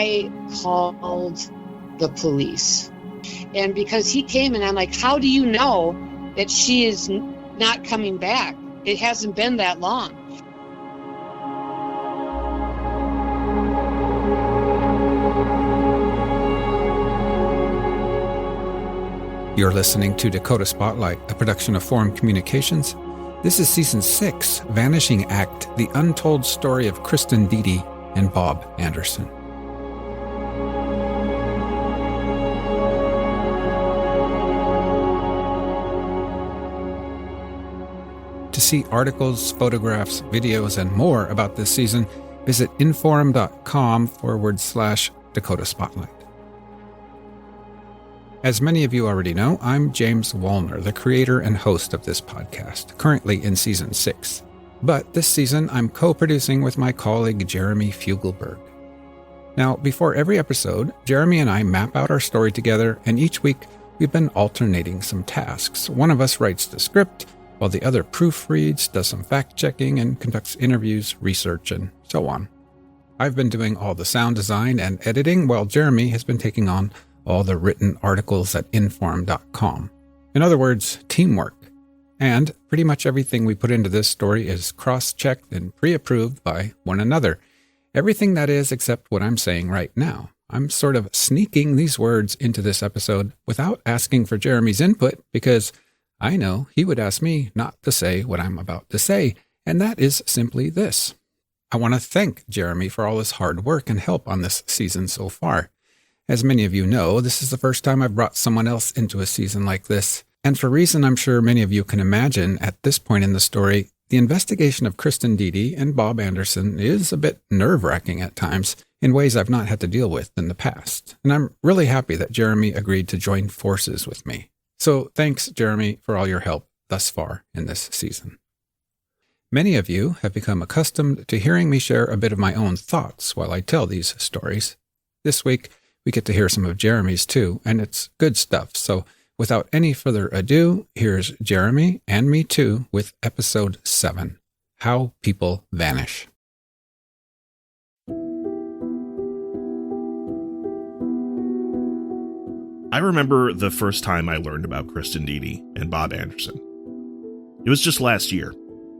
I called the police. And because he came and I'm like, how do you know that she is not coming back? It hasn't been that long. You're listening to Dakota Spotlight, a production of Forum Communications. This is Season 6, Vanishing Act, the untold story of Kristin Diede and Bob Anderson. To see articles, photographs, videos, and more about this season, visit inforum.com/Dakota Spotlight. As many of you already know, I'm James Wallner, the creator and host of this podcast, currently in Season 6. But this season, I'm co-producing with my colleague Jeremy Fugelberg. Now, before every episode, Jeremy and I map out our story together, and each week we've been alternating some tasks. One of us writes the script, while the other proofreads, does some fact-checking, and conducts interviews, research, and so on. I've been doing all the sound design and editing, while Jeremy has been taking on all the written articles at inforum.com. In other words, teamwork. And pretty much everything we put into this story is cross-checked and pre-approved by one another. Everything that is except what I'm saying right now. I'm sort of sneaking these words into this episode without asking for Jeremy's input because I know he would ask me not to say what I'm about to say, and that is simply this. I want to thank Jeremy for all his hard work and help on this season so far. As many of you know, this is the first time I've brought someone else into a season like this. And for a reason I'm sure many of you can imagine at this point in the story, the investigation of Kristin Diede and Bob Anderson is a bit nerve-wracking at times in ways I've not had to deal with in the past. And I'm really happy that Jeremy agreed to join forces with me. So thanks, Jeremy, for all your help thus far in this season. Many of you have become accustomed to hearing me share a bit of my own thoughts while I tell these stories. This week, we get to hear some of Jeremy's too, and it's good stuff. So without any further ado, here's Jeremy and me too with Episode 7, How People Vanish. I remember the first time I learned about Kristin Diede and Bob Anderson. It was just last year,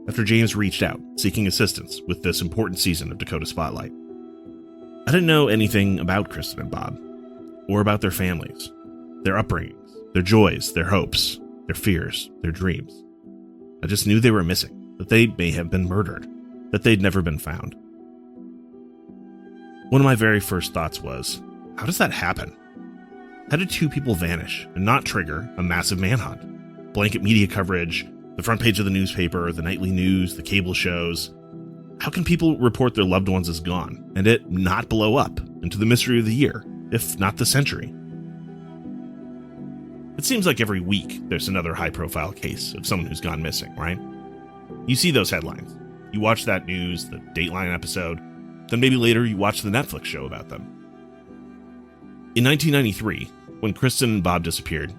after James reached out, seeking assistance with this important season of Dakota Spotlight. I didn't know anything about Kristin and Bob, or about their families, their upbringings, their joys, their hopes, their fears, their dreams. I just knew they were missing, that they may have been murdered, that they'd never been found. One of my very first thoughts was, how does that happen? How did two people vanish and not trigger a massive manhunt? Blanket media coverage, the front page of the newspaper, the nightly news, the cable shows. How can people report their loved ones as gone and it not blow up into the mystery of the year, if not the century? It seems like every week there's another high-profile case of someone who's gone missing, right? You see those headlines. You watch that news, the Dateline episode, then maybe later you watch the Netflix show about them. In 1993, when Kristin and Bob disappeared,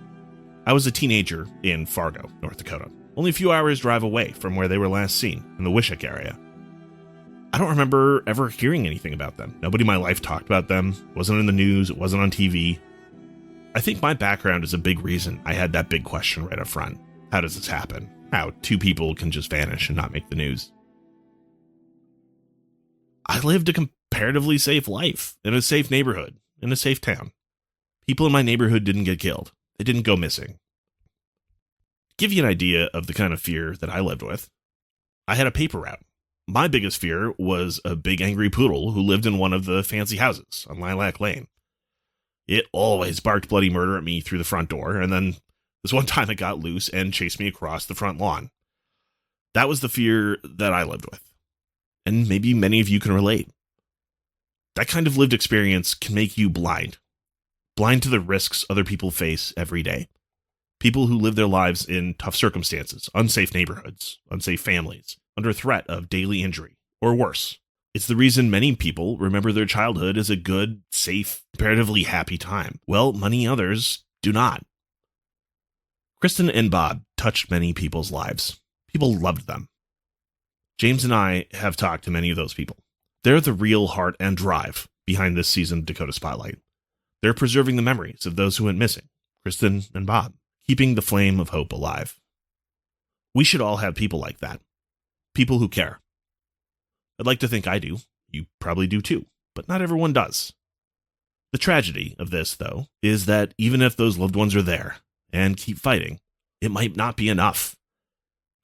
I was a teenager in Fargo, North Dakota, only a few hours drive away from where they were last seen, in the Wishek area. I don't remember ever hearing anything about them. Nobody in my life talked about them. It wasn't in the news. It wasn't on TV. I think my background is a big reason I had that big question right up front. How does this happen? How two people can just vanish and not make the news? I lived a comparatively safe life in a safe neighborhood, in a safe town. People in my neighborhood didn't get killed. They didn't go missing. To give you an idea of the kind of fear that I lived with, I had a paper route. My biggest fear was a big angry poodle who lived in one of the fancy houses on Lilac Lane. It always barked bloody murder at me through the front door, and then this one time it got loose and chased me across the front lawn. That was the fear that I lived with. And maybe many of you can relate. That kind of lived experience can make you blind. Blind to the risks other people face every day. People who live their lives in tough circumstances, unsafe neighborhoods, unsafe families, under threat of daily injury, or worse. It's the reason many people remember their childhood as a good, safe, comparatively happy time. Well, many others do not. Kristin and Bob touched many people's lives. People loved them. James and I have talked to many of those people. They're the real heart and drive behind this season of Dakota Spotlight. They're preserving the memories of those who went missing, Kristin and Bob, keeping the flame of hope alive. We should all have people like that. People who care. I'd like to think I do. You probably do too, but not everyone does. The tragedy of this, though, is that even if those loved ones are there and keep fighting, it might not be enough.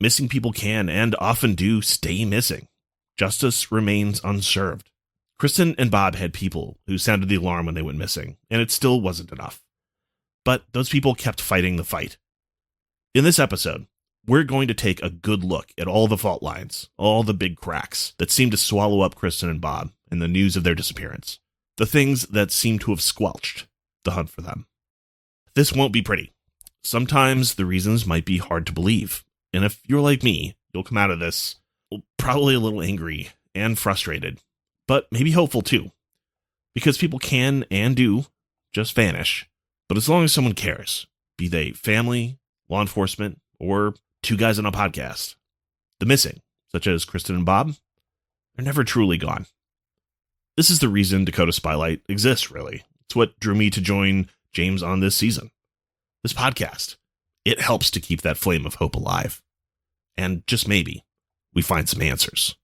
Missing people can and often do stay missing. Justice remains unserved. Kristin and Bob had people who sounded the alarm when they went missing, and it still wasn't enough. But those people kept fighting the fight. In this episode, we're going to take a good look at all the fault lines, all the big cracks that seem to swallow up Kristin and Bob and the news of their disappearance. The things that seem to have squelched the hunt for them. This won't be pretty. Sometimes the reasons might be hard to believe. And if you're like me, you'll come out of this probably a little angry and frustrated, but maybe hopeful too. Because people can and do just vanish. But as long as someone cares, be they family, law enforcement, or two guys on a podcast, the missing, such as Kristin and Bob, they're never truly gone. This is the reason Dakota Spotlight exists, really. It's what drew me to join James on this season. This podcast, it helps to keep that flame of hope alive. And just maybe, we find some answers.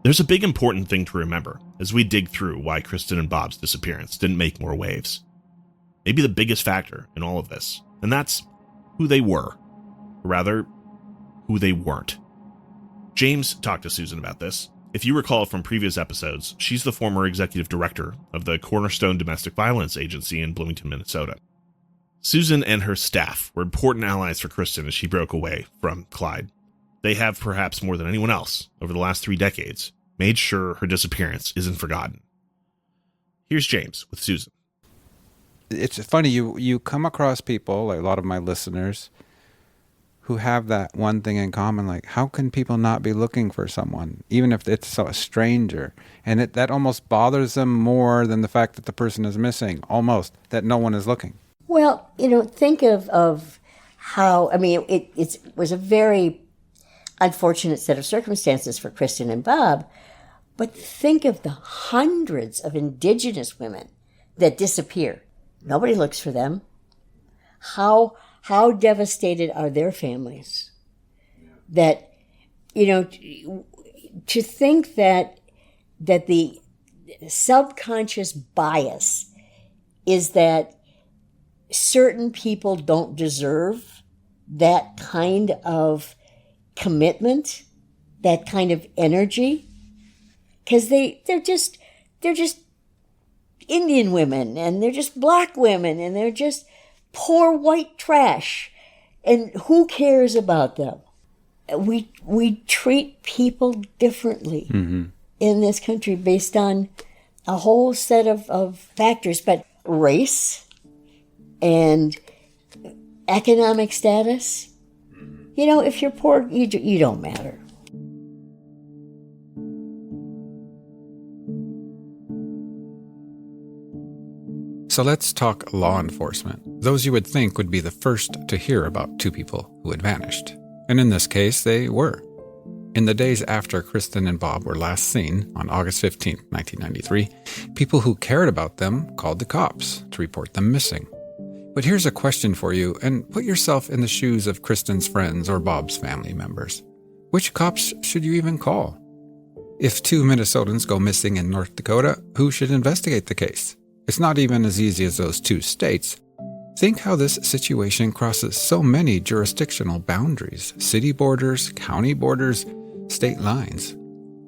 There's a big important thing to remember as we dig through why Kristin and Bob's disappearance didn't make more waves. Maybe the biggest factor in all of this, and that's who they were. Or rather, who they weren't. James talked to Susan about this. If you recall from previous episodes, she's the former executive director of the Cornerstone Domestic Violence Agency in Bloomington, Minnesota. Susan and her staff were important allies for Kristin as she broke away from Clyde. They have, perhaps more than anyone else, over the last 3 decades, made sure her disappearance isn't forgotten. Here's James with Susan. It's funny, you come across people, like a lot of my listeners, who have that one thing in common, like how can people not be looking for someone, even if it's a stranger? And that almost bothers them more than the fact that the person is missing, almost, that no one is looking. Well, think of how, it was a very unfortunate set of circumstances for Kristin and Bob, but think of the hundreds of Indigenous women that disappear. Nobody looks for them. How devastated are their families? That, to think that the subconscious bias is that certain people don't deserve that kind of commitment, that kind of energy, because they're just Indian women, and they're just black women, and they're just poor white trash, and who cares about them? We treat people differently in this country based on a whole set of factors, but race and economic status. If you're poor, you don't matter. So let's talk law enforcement. Those you would think would be the first to hear about two people who had vanished. And in this case, they were. In the days after Kristin and Bob were last seen, on August 15, 1993, people who cared about them called the cops to report them missing. But here's a question for you, and put yourself in the shoes of Kristin's friends or Bob's family members. Which cops should you even call? If 2 Minnesotans go missing in North Dakota, who should investigate the case? It's not even as easy as those 2 states. Think how this situation crosses so many jurisdictional boundaries, city borders, county borders, state lines.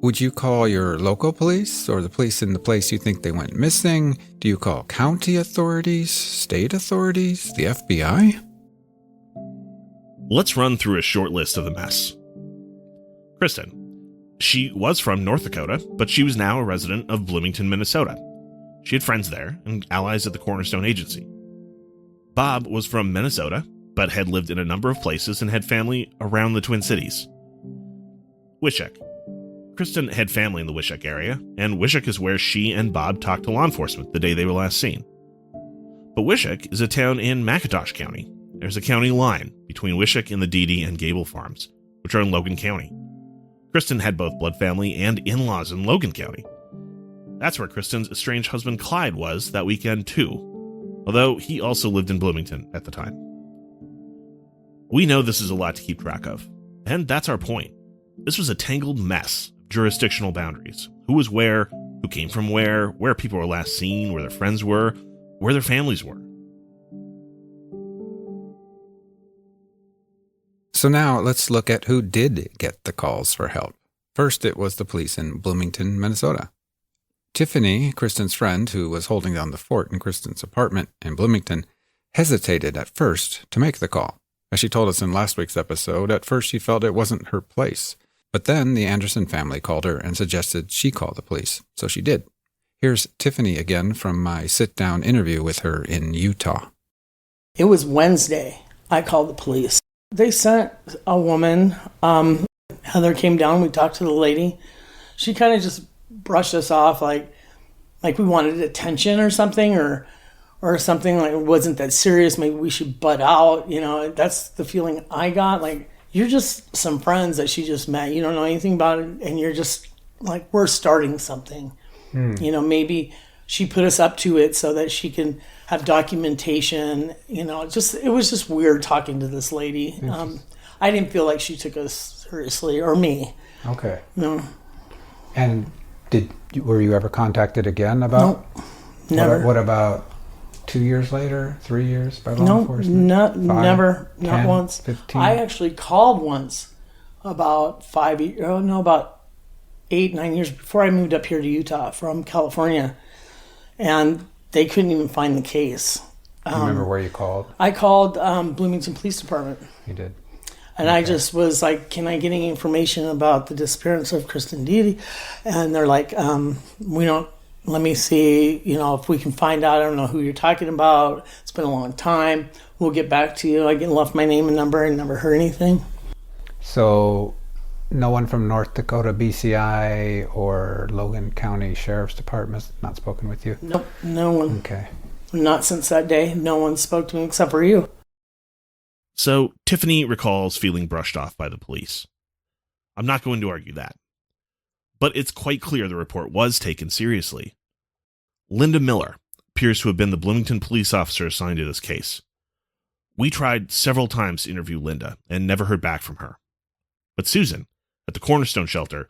Would you call your local police or the police in the place you think they went missing? Do you call county authorities, state authorities, the FBI? Let's run through a short list of the mess. Kristin. She was from North Dakota, but she was now a resident of Bloomington, Minnesota. She had friends there and allies at the Cornerstone Agency. Bob was from Minnesota, but had lived in a number of places and had family around the Twin Cities. Wishek. Kristin had family in the Wishek area, and Wishek is where she and Bob talked to law enforcement the day they were last seen. But Wishek is a town in McIntosh County, there's a county line between Wishek and the Diede and Gable farms, which are in Logan County. Kristin had both blood family and in-laws in Logan County. That's where Kristin's estranged husband Clyde was that weekend too, although he also lived in Bloomington at the time. We know this is a lot to keep track of, and that's our point. This was a tangled mess of jurisdictional boundaries. Who was where, who came from where people were last seen, where their friends were, where their families were. So now let's look at who did get the calls for help. First, it was the police in Bloomington, Minnesota. Tiffany, Kristin's friend who was holding down the fort in Kristin's apartment in Bloomington, hesitated at first to make the call. As she told us in last week's episode, at first she felt it wasn't her place. But then the Anderson family called her and suggested she call the police, so she did. Here's Tiffany again from my sit-down interview with her in Utah. It was Wednesday. I called the police. They sent a woman. Heather came down. We talked to the lady. She kind of just brushed us off like we wanted attention or something, or something like it wasn't that serious. Maybe we should butt out. That's the feeling I got. Like, you're just some friends that she just met. You don't know anything about it, and you're just like, we're starting something. Maybe she put us up to it so that she can have documentation. It was just weird talking to this lady. I didn't feel like she took us seriously, or me. Okay. No. And were you ever contacted again about? Nope. Never. What about 2 years later, 3 years by law enforcement? Never, 10, not once. 15? I actually called once about 8, 9 years before I moved up here to Utah from California, and they couldn't even find the case. Do you remember where you called? I called Bloomington Police Department. You did? And okay. I just was like, can I get any information about the disappearance of Kristin Diede? And they're like, we don't, let me see, if we can find out. I don't know who you're talking about. It's been a long time. We'll get back to you. I left my name and number and never heard anything. So no one from North Dakota BCI or Logan County Sheriff's Department not spoken with you? Nope, no one. Okay. Not since that day. No one spoke to me except for you. So Tiffany recalls feeling brushed off by the police. I'm not going to argue that. But it's quite clear the report was taken seriously. Linda Miller appears to have been the Bloomington police officer assigned to this case. We tried several times to interview Linda and never heard back from her. But Susan, at the Cornerstone Shelter,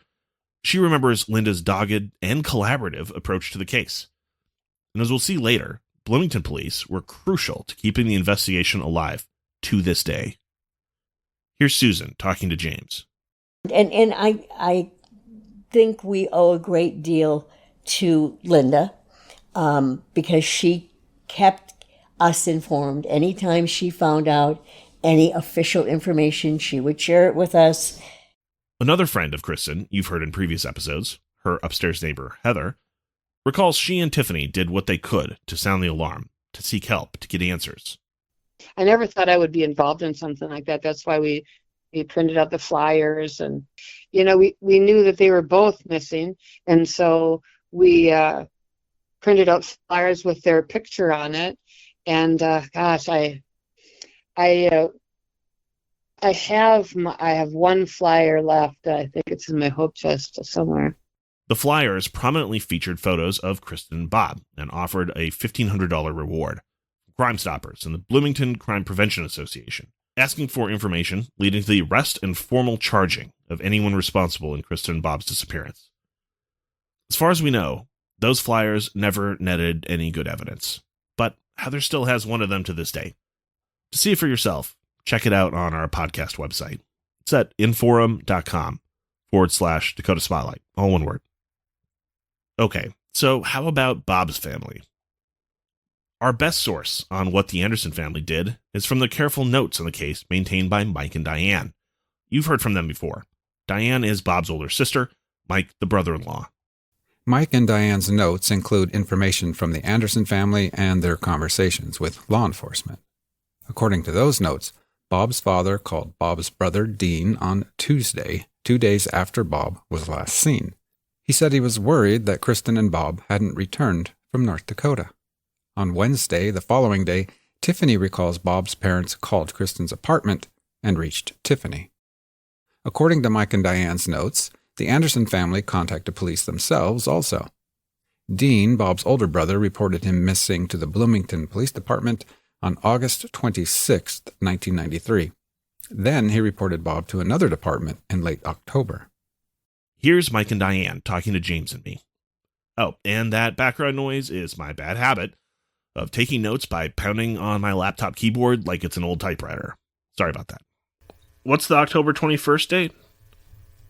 she remembers Linda's dogged and collaborative approach to the case. And as we'll see later, Bloomington police were crucial to keeping the investigation alive to this day. Here's Susan talking to James. And I think we owe a great deal to Linda because she kept us informed. Anytime she found out any official information, she would share it with us. Another friend of Kristin, you've heard in previous episodes, her upstairs neighbor, Heather, recalls she and Tiffany did what they could to sound the alarm, to seek help, to get answers. I never thought I would be involved in something like that. That's why we printed out the flyers, and we knew that they were both missing, and so we printed out flyers with their picture on it. And gosh, I have one flyer left. I think it's in my hope chest somewhere. The flyers prominently featured photos of Kristin and Bob and offered a $1,500 reward. Crime Stoppers and the Bloomington Crime Prevention Association, asking for information leading to the arrest and formal charging of anyone responsible in Kristin and Bob's disappearance. As far as we know, those flyers never netted any good evidence, but Heather still has one of them to this day. To see it for yourself, check it out on our podcast website. It's at inforum.com/Dakota Spotlight, all one word. Okay, so how about Bob's family? Our best source on what the Anderson family did is from the careful notes on the case maintained by Mike and Diane. You've heard from them before. Diane is Bob's older sister, Mike the brother-in-law. Mike and Diane's notes include information from the Anderson family and their conversations with law enforcement. According to those notes, Bob's father called Bob's brother Dean on Tuesday, 2 days after Bob was last seen. He said he was worried that Kristin and Bob hadn't returned from North Dakota. On Wednesday, the following day, Tiffany recalls Bob's parents called Kristin's apartment and reached Tiffany. According to Mike and Diane's notes, the Anderson family contacted police themselves also. Dean, Bob's older brother, reported him missing to the Bloomington Police Department on August 26, 1993. Then he reported Bob to another department in late October. Here's Mike and Diane talking to James and me. Oh, and that background noise is my bad habit of taking notes by pounding on my laptop keyboard like it's an old typewriter. Sorry about that. What's the October 21st date?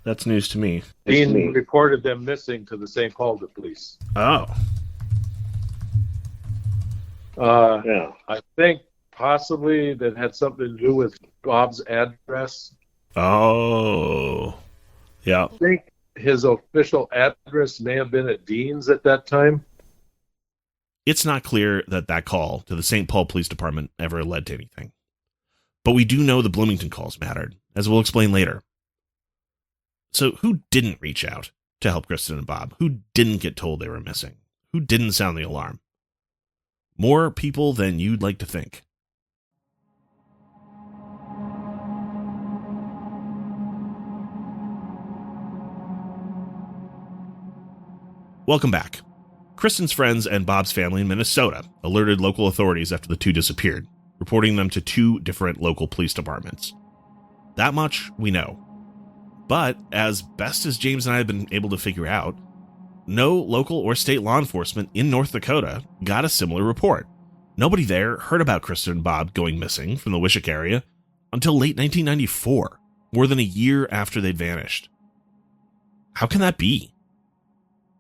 That's news to me. Dean reported them missing to the St. Paul police. Oh. Yeah. I think possibly that had something to do with Bob's address. Oh. Yeah. I think his official address may have been at Dean's at that time. It's not clear that call to the St. Paul Police Department ever led to anything. But we do know the Bloomington calls mattered, as we'll explain later. So who didn't reach out to help Kristin and Bob? Who didn't get told they were missing? Who didn't sound the alarm? More people than you'd like to think. Welcome back. Kristin's friends and Bob's family in Minnesota alerted local authorities after the two disappeared, reporting them to 2 different local police departments. That much we know. But as best as James and I have been able to figure out, no local or state law enforcement in North Dakota got a similar report. Nobody there heard about Kristin and Bob going missing from the Wishek area until late 1994, more than a year after they'd vanished. How can that be?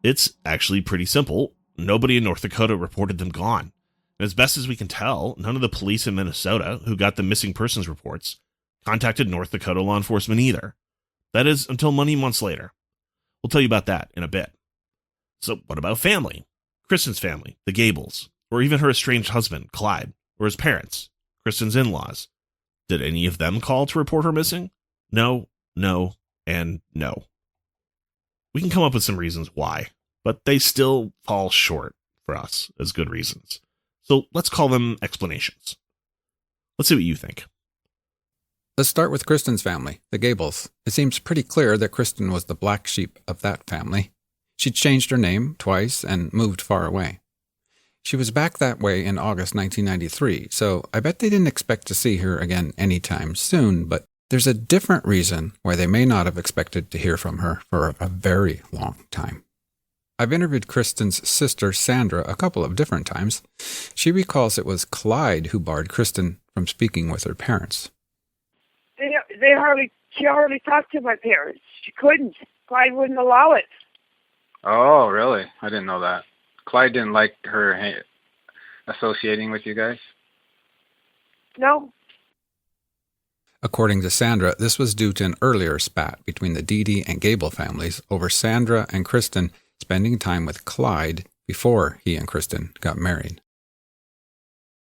It's actually pretty simple. Nobody in North Dakota reported them gone. And as best as we can tell, none of the police in Minnesota who got the missing persons reports contacted North Dakota law enforcement either. That is, until many months later. We'll tell you about that in a bit. So what about family? Kristin's family, the Gables, or even her estranged husband, Clyde, or his parents, Kristin's in-laws. Did any of them call to report her missing? No, and no. We can come up with some reasons why, but they still fall short for us as good reasons. So let's call them explanations. Let's see what you think. Let's start with Kristin's family, the Gables. It seems pretty clear that Kristin was the black sheep of that family. She'd changed her name twice and moved far away. She was back that way in August 1993, so I bet they didn't expect to see her again anytime soon, but there's a different reason why they may not have expected to hear from her for a very long time. I've interviewed Kristin's sister, Sandra, a couple of different times. She recalls it was Clyde who barred Kristin from speaking with her parents. She hardly talked to my parents. She couldn't. Clyde wouldn't allow it. Oh, really? I didn't know that. Clyde didn't like her associating with you guys? No. According to Sandra, this was due to an earlier spat between the Diede and Gable families over Sandra and Kristin spending time with Clyde before he and Kristin got married.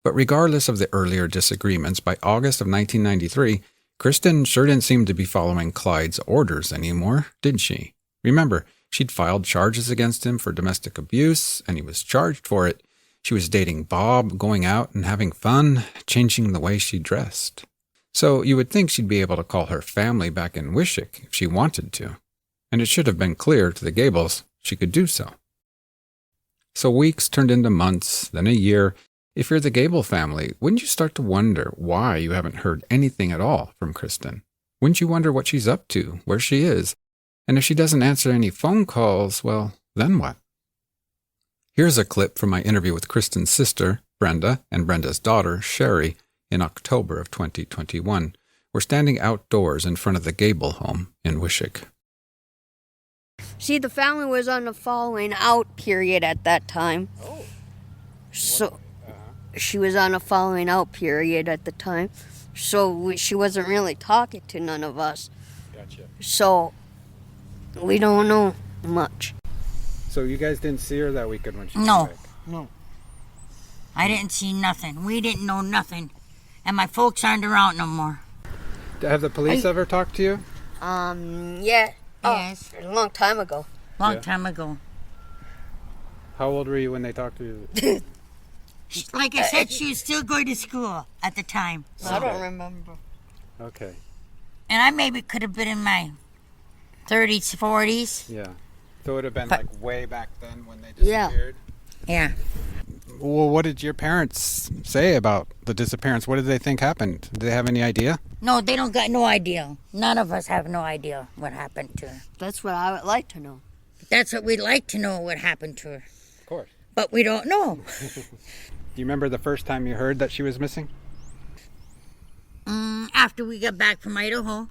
But regardless of the earlier disagreements, by August of 1993, Kristin sure didn't seem to be following Clyde's orders anymore, did she? Remember, she'd filed charges against him for domestic abuse, and he was charged for it. She was dating Bob, going out and having fun, changing the way she dressed. So you would think she'd be able to call her family back in Wishek if she wanted to. And it should have been clear to the Gables she could do so. So weeks turned into months, then a year. If you're the Gable family, wouldn't you start to wonder why you haven't heard anything at all from Kristin? Wouldn't you wonder what she's up to, where she is? And if she doesn't answer any phone calls, well, then what? Here's a clip from my interview with Kristin's sister, Brenda, and Brenda's daughter, Sherry, in October of 2021. We're standing outdoors in front of the Gable home in Wishek. See, the family was on a following out period at that time. Oh. So she was on a following out period at the time. So she wasn't really talking to none of us. Gotcha. So we don't know much. So you guys didn't see her that weekend when she came No. back? No. I didn't see nothing. We didn't know nothing. And my folks aren't around no more. Have the police ever talked to you? Yeah. Yes. A long time ago. Long time ago. How old were you when they talked to you? Like I said, she was still going to school at the time. I don't remember. Okay. And I maybe could have been in my 30s, 40s. Yeah. So it would have been like way back then when they disappeared? Yeah. Well, what did your parents say about the disappearance? What did they think happened? Did they have any idea? No, they don't got no idea. None of us have no idea what happened to her. That's what I would like to know. That's what we'd like to know what happened to her. Of course. But we don't know. Do you remember the first time you heard that she was missing? After we got back from Idaho.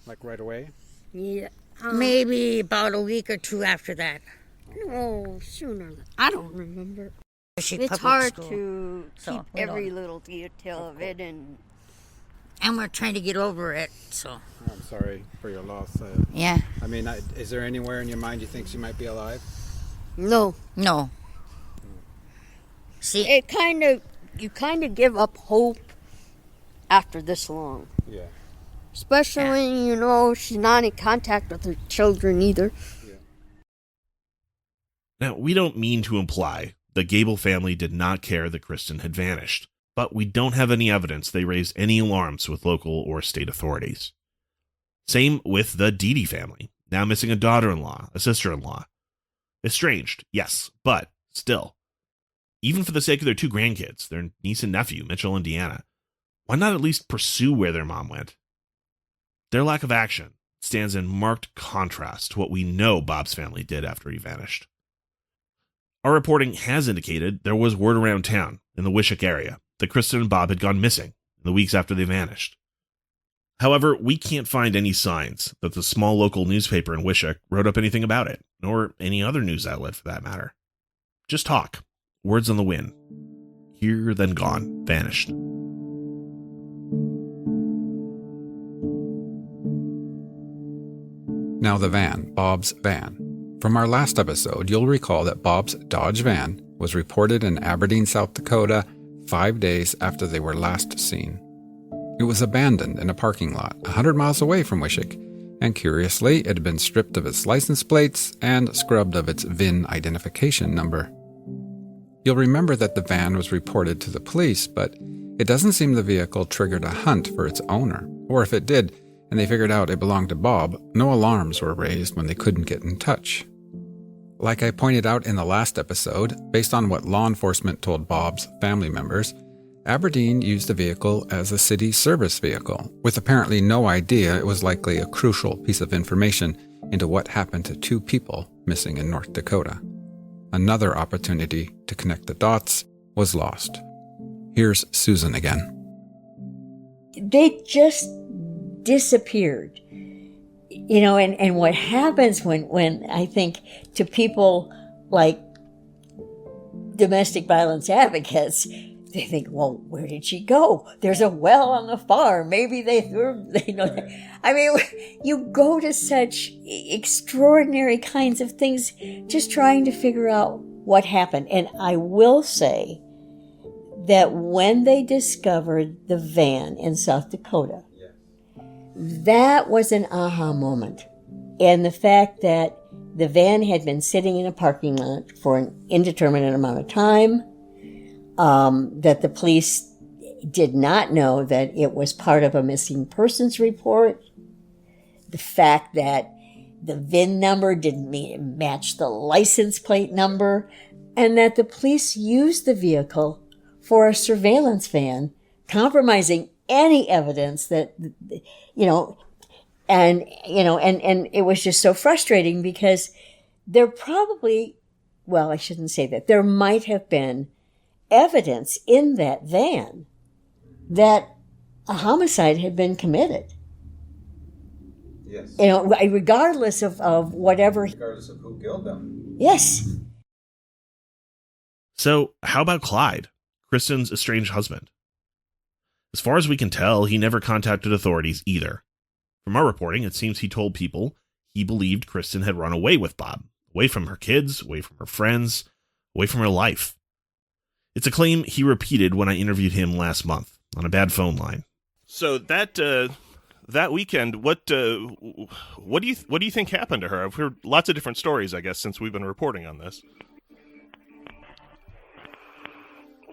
Like right away? Yeah. Maybe about a week or two after that. No, sooner. I don't remember. It's public hard school, to so keep we don't every know. little detail of it, and we're trying to get over it, so. I'm sorry for your loss. Yeah. I mean, is there anywhere in your mind you think she might be alive? no. See, You kind of give up hope after this long. Yeah. Especially when you know she's not in contact with her children either. Now, we don't mean to imply the Gable family did not care that Kristin had vanished, but we don't have any evidence they raised any alarms with local or state authorities. Same with the Diede family, now missing a daughter-in-law, a sister-in-law. Estranged, yes, but still. Even for the sake of their two grandkids, their niece and nephew, Mitchell and Deanna, why not at least pursue where their mom went? Their lack of action stands in marked contrast to what we know Bob's family did after he vanished. Our reporting has indicated there was word around town, in the Wishek area, that Kristin and Bob had gone missing in the weeks after they vanished. However, we can't find any signs that the small local newspaper in Wishek wrote up anything about it, nor any other news outlet for that matter. Just talk, words on the wind. Here, then gone, vanished. Now the van, Bob's van. From our last episode, you'll recall that Bob's Dodge van was reported in Aberdeen, South Dakota, 5 days after they were last seen. It was abandoned in a parking lot 100 miles away from Wishek, and curiously, it had been stripped of its license plates and scrubbed of its VIN identification number. You'll remember that the van was reported to the police, but it doesn't seem the vehicle triggered a hunt for its owner, or if it did, and they figured out it belonged to Bob, no alarms were raised when they couldn't get in touch. Like I pointed out in the last episode, based on what law enforcement told Bob's family members, Aberdeen used the vehicle as a city service vehicle, with apparently no idea it was likely a crucial piece of information into what happened to two people missing in North Dakota. Another opportunity to connect the dots was lost. Here's Susan again. They just disappeared. You know, and what happens when I think to people like domestic violence advocates, they think, well, where did she go? There's a well on the farm. Maybe they know. I mean, you go to such extraordinary kinds of things just trying to figure out what happened. And I will say that when they discovered the van in South Dakota, that was an aha moment. And the fact that the van had been sitting in a parking lot for an indeterminate amount of time, that the police did not know that it was part of a missing persons report, the fact that the VIN number didn't match the license plate number, and that the police used the vehicle for a surveillance van, compromising any evidence that, and it was just so frustrating because there probably, well, I shouldn't say that, there might have been evidence in that van that a homicide had been committed. Yes. Regardless of whatever. Regardless of who killed them. Yes. So, how about Clyde, Kristin's estranged husband? As far as we can tell, he never contacted authorities either. From our reporting, it seems he told people he believed Kristin had run away with Bob, away from her kids, away from her friends, away from her life. It's a claim he repeated when I interviewed him last month on a bad phone line. So that weekend, what do you think happened to her? I've heard lots of different stories, I guess, since we've been reporting on this.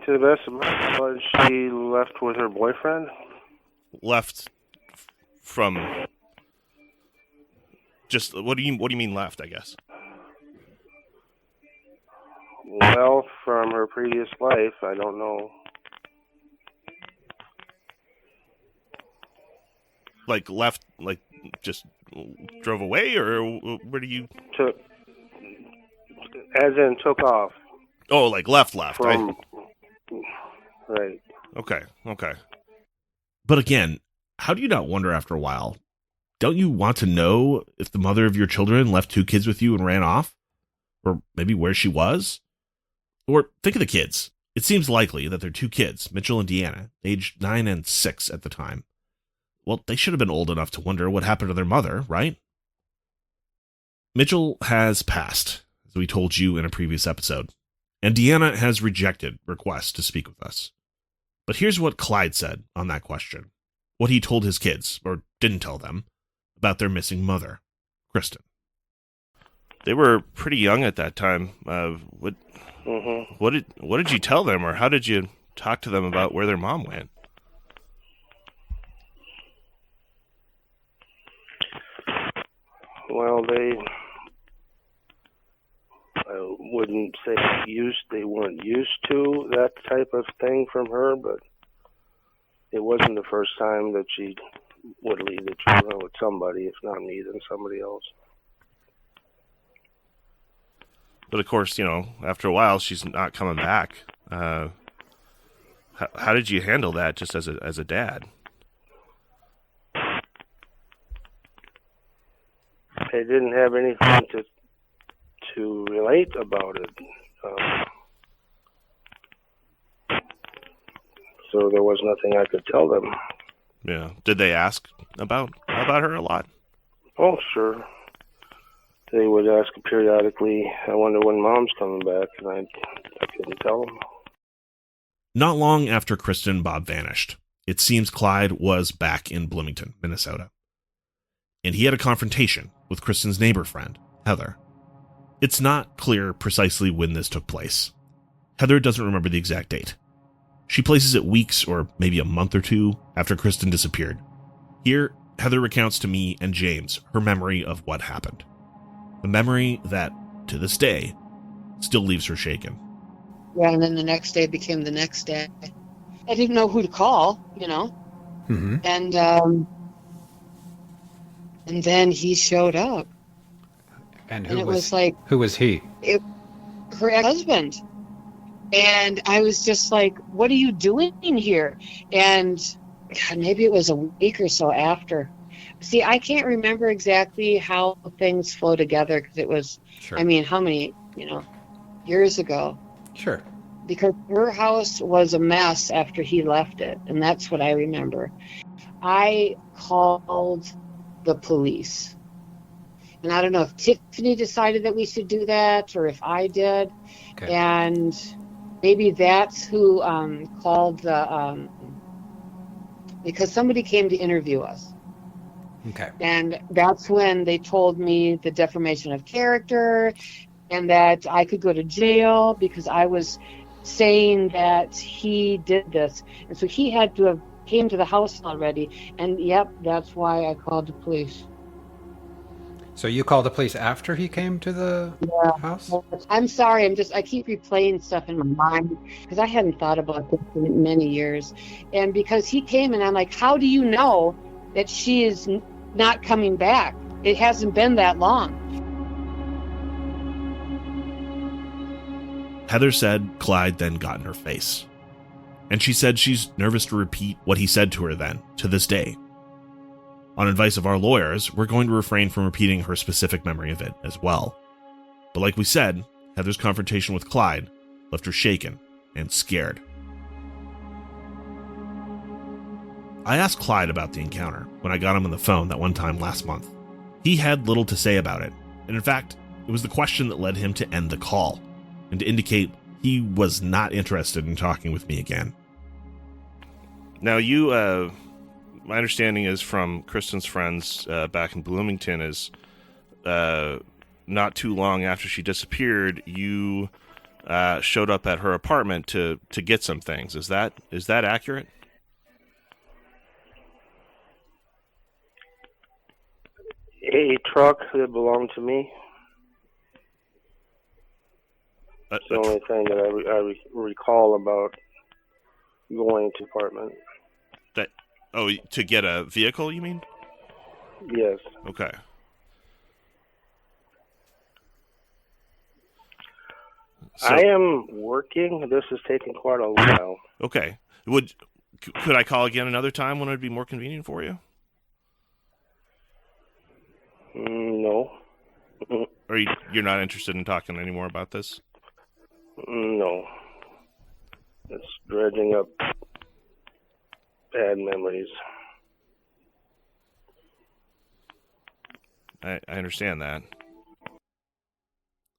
To the best of my knowledge, she left with her boyfriend. Left from just what do you mean left? I guess. Well, from her previous life, I don't know. Like left, like just drove away, or where do you took? As in took off. Oh, like left. From, right. Okay. But again, how do you not wonder after a while? Don't you want to know if the mother of your children left 2 kids with you and ran off? Or maybe where she was? Or think of the kids. It seems likely that they're 2 kids, Mitchell and Deanna, aged 9 and 6 at the time. Well, they should have been old enough to wonder what happened to their mother, right? Mitchell has passed, as we told you in a previous episode, and Deanna has rejected requests to speak with us. But here's what Clyde said on that question. What he told his kids, or didn't tell them, about their missing mother, Kristin. They were pretty young at that time. What did you tell them, or how did you talk to them about where their mom went? Well, I wouldn't say they weren't used to that type of thing from her, but it wasn't the first time that she would leave the children with somebody, if not me, then somebody else. But of course, after a while, she's not coming back. How did you handle that, just as a dad? I didn't have anything to relate about it, so there was nothing I could tell them. Yeah. Did they ask about her a lot? Oh, sure. They would ask periodically, I wonder when Mom's coming back, and I couldn't tell them. Not long after Kristin and Bob vanished, it seems Clyde was back in Bloomington, Minnesota. And he had a confrontation with Kristin's neighbor friend, Heather. It's not clear precisely when this took place. Heather doesn't remember the exact date. She places it weeks or maybe a month or 2 after Kristin disappeared. Here, Heather recounts to me and James her memory of what happened. A memory that, to this day, still leaves her shaken. Yeah, and then the next day became the next day. I didn't know who to call, Mm-hmm. And then he showed up. And it was like... Who was he? Her ex-husband. And I was just like, what are you doing here? And God, maybe it was a week or so after. See, I can't remember exactly how things flow together because it was, Sure. how many, years ago. Sure. Because her house was a mess after he left it. And that's what I remember. I called the police. And I don't know if Tiffany decided that we should do that or if I did. Okay. And maybe that's who called the... because somebody came to interview us. Okay. And that's when they told me the defamation of character and that I could go to jail because I was saying that he did this. And so he had to have came to the house already. And yep, that's why I called the police. So you called the police after he came to the house? I'm sorry. I keep replaying stuff in my mind because I hadn't thought about this in many years. And because he came and I'm like, how do you know that she is not coming back? It hasn't been that long. Heather said Clyde then got in her face. And she said she's nervous to repeat what he said to her then, to this day. On advice of our lawyers, we're going to refrain from repeating her specific memory of it as well. But like we said, Heather's confrontation with Clyde left her shaken and scared. I asked Clyde about the encounter when I got him on the phone that one time last month. He had little to say about it, and in fact, it was the question that led him to end the call and to indicate he was not interested in talking with me again. Now you, my understanding is from Kristin's friends back in Bloomington is not too long after she disappeared, you showed up at her apartment to get some things. Is that accurate? A truck that belonged to me. That's the only thing that I recall about going to apartment. To get a vehicle, you mean? Yes. Okay. So, I am working. This is taking quite a while. Okay. Could I call again another time when it would be more convenient for you? No. Or you're not interested in talking anymore about this? No. It's dredging up bad memories. I understand that.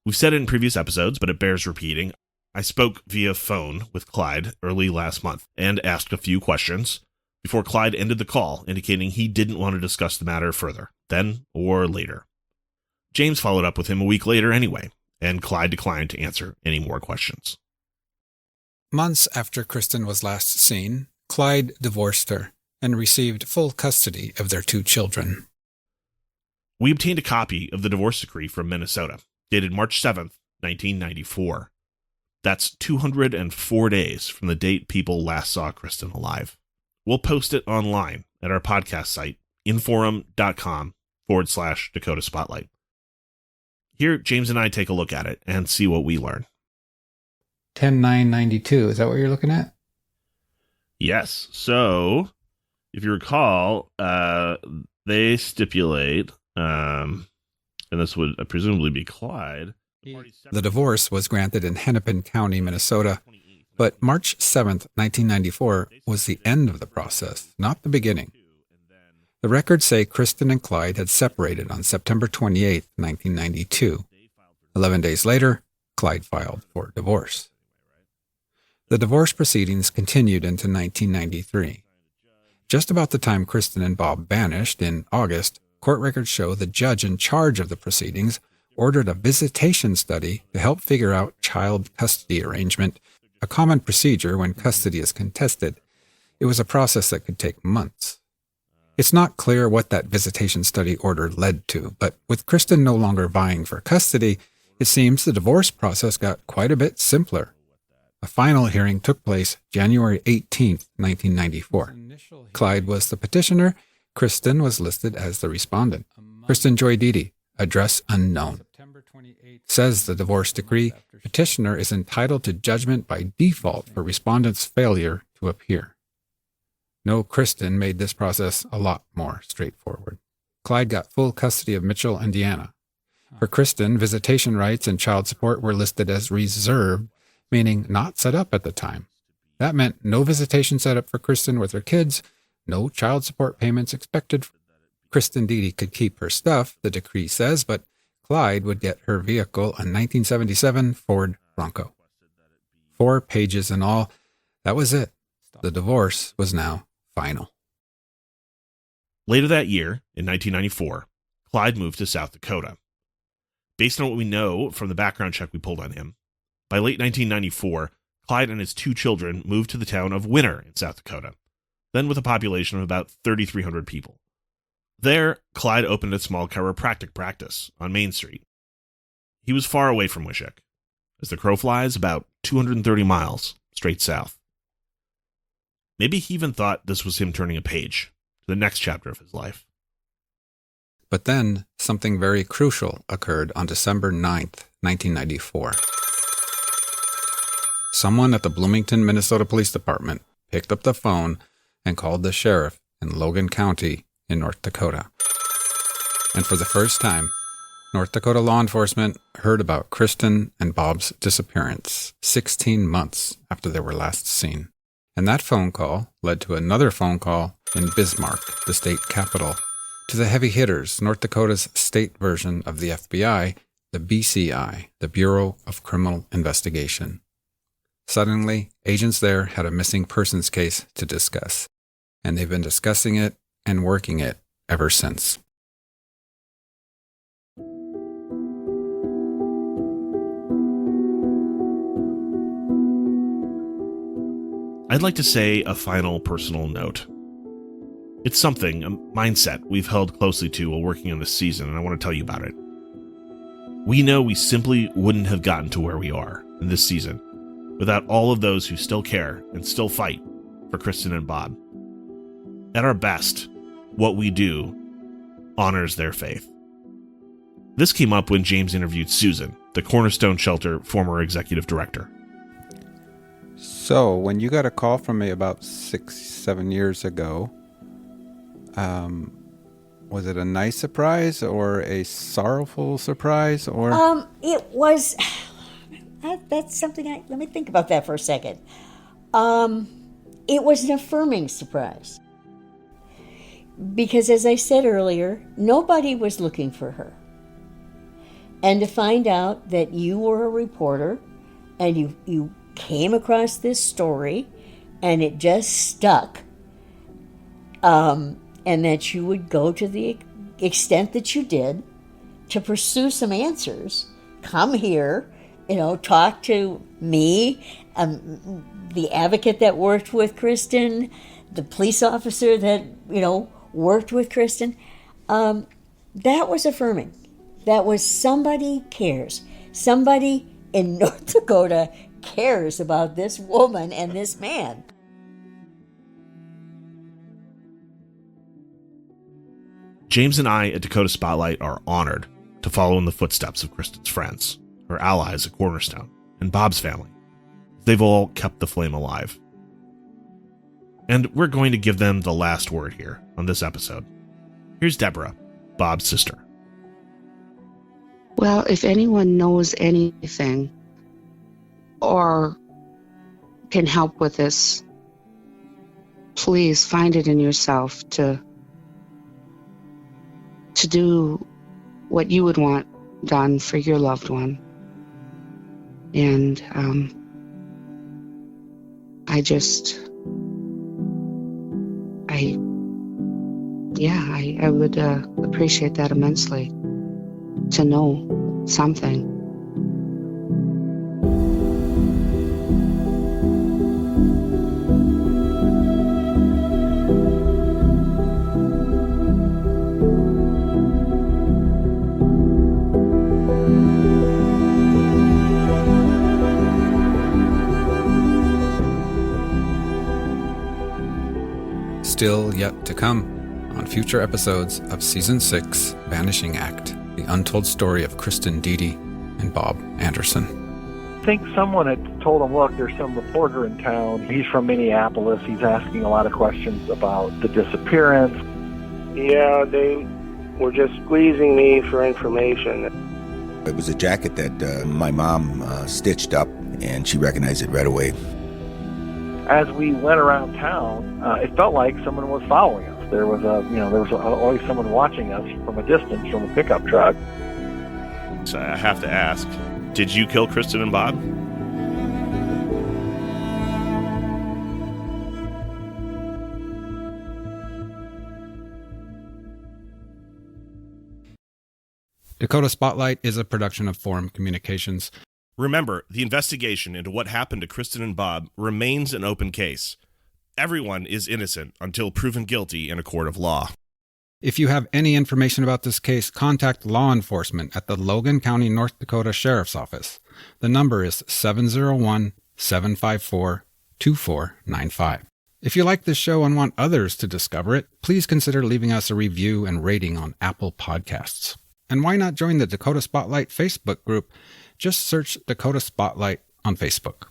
We've said it in previous episodes, but it bears repeating. I spoke via phone with Clyde early last month and asked a few questions before Clyde ended the call, indicating he didn't want to discuss the matter further, then or later. James followed up with him a week later anyway, and Clyde declined to answer any more questions. Months after Kristin was last seen, Clyde divorced her and received full custody of their 2 children. We obtained a copy of the divorce decree from Minnesota, dated March 7th, 1994. That's 204 days from the date people last saw Kristin alive. We'll post it online at our podcast site, inforum.com/Dakota Spotlight. Here, James and I take a look at it and see what we learn. 10/9/92, is that what you're looking at? Yes. So, if you recall, they stipulate, and this would presumably be Clyde. The divorce was granted in Hennepin County, Minnesota, but March 7th, 1994 was the end of the process, not the beginning. The records say Kristin and Clyde had separated on September 28th, 1992. 11 days later, Clyde filed for divorce. The divorce proceedings continued into 1993. Just about the time Kristin and Bob vanished in August, court records show the judge in charge of the proceedings ordered a visitation study to help figure out child custody arrangement, a common procedure when custody is contested. It was a process that could take months. It's not clear what that visitation study order led to, but with Kristin no longer vying for custody, it seems the divorce process got quite a bit simpler. A final hearing took place January 18, 1994. Clyde was the petitioner. Kristin was listed as the respondent. Kristin Joy Diede, address unknown. Says the divorce decree, petitioner is entitled to judgment by default for respondent's failure to appear. No, Kristin made this process a lot more straightforward. Clyde got full custody of Mitchell and Deanna. For Kristin, visitation rights and child support were listed as reserved, meaning not set up at the time. That meant no visitation set up for Kristin with her kids, no child support payments expected. Kristin Diede could keep her stuff, the decree says, but Clyde would get her vehicle, a 1977 Ford Bronco. 4 pages in all. That was it. The divorce was now final. Later that year, in 1994, Clyde moved to South Dakota. Based on what we know from the background check we pulled on him, by late 1994, Clyde and his 2 children moved to the town of Winter in South Dakota, then with a population of about 3,300 people. There, Clyde opened a small chiropractic practice on Main Street. He was far away from Wishek. As the crow flies, about 230 miles straight south. Maybe he even thought this was him turning a page to the next chapter of his life. But then, something very crucial occurred on December 9th, 1994. Someone at the Bloomington, Minnesota Police Department picked up the phone and called the sheriff in Logan County in North Dakota. And for the first time, North Dakota law enforcement heard about Kristin and Bob's disappearance 16 months after they were last seen. And that phone call led to another phone call in Bismarck, the state capital, to the heavy hitters, North Dakota's state version of the FBI, the BCI, the Bureau of Criminal Investigation. Suddenly, agents there had a missing persons case to discuss, and they've been discussing it and working it ever since. I'd like to say a final personal note. It's something, a mindset we've held closely to while working on this season, and I want to tell you about it. We know we simply wouldn't have gotten to where we are in this season without all of those who still care and still fight for Kristin and Bob. At our best, what we do honors their faith. This came up when James interviewed Susan, the Cornerstone Shelter former executive director. So, when you got a call from me about 6-7 years ago, was it a nice surprise or a sorrowful surprise, or? It was. That's something. Let me think about that for a second. It was an affirming surprise because, as I said earlier, nobody was looking for her, and to find out that you were a reporter and you came across this story and it just stuck. And that you would go to the extent that you did to pursue some answers. Come here, talk to me, the advocate that worked with Kristin, the police officer that, worked with Kristin. That was affirming. That was somebody cares. Somebody in North Dakota cares about this woman and this man. James and I at Dakota Spotlight are honored to follow in the footsteps of Kristin's friends, her allies at Cornerstone, and Bob's family. They've all kept the flame alive. And we're going to give them the last word here on this episode. Here's Deborah, Bob's sister. Well, if anyone knows anything or can help with this, please find it in yourself to do what you would want done for your loved one. And I would appreciate that immensely, to know something. Still yet to come on future episodes of Season 6, Vanishing Act, the untold story of Kristin Diede and Bob Anderson. I think someone had told him, look, there's some reporter in town. He's from Minneapolis. He's asking a lot of questions about the disappearance. Yeah, they were just squeezing me for information. It was a jacket that my mom stitched up, and she recognized it right away. As we went around town, it felt like someone was following us. There was always someone watching us from a distance from a pickup truck. So I have to ask, did you kill Kristin and Bob? Dakota Spotlight is a production of Forum Communications. Remember, the investigation into what happened to Kristin and Bob remains an open case. Everyone is innocent until proven guilty in a court of law. If you have any information about this case, contact law enforcement at the Logan County, North Dakota Sheriff's Office. The number is 701-754-2495. If you like this show and want others to discover it, please consider leaving us a review and rating on Apple Podcasts. And why not join the Dakota Spotlight Facebook group? Just search Dakota Spotlight on Facebook.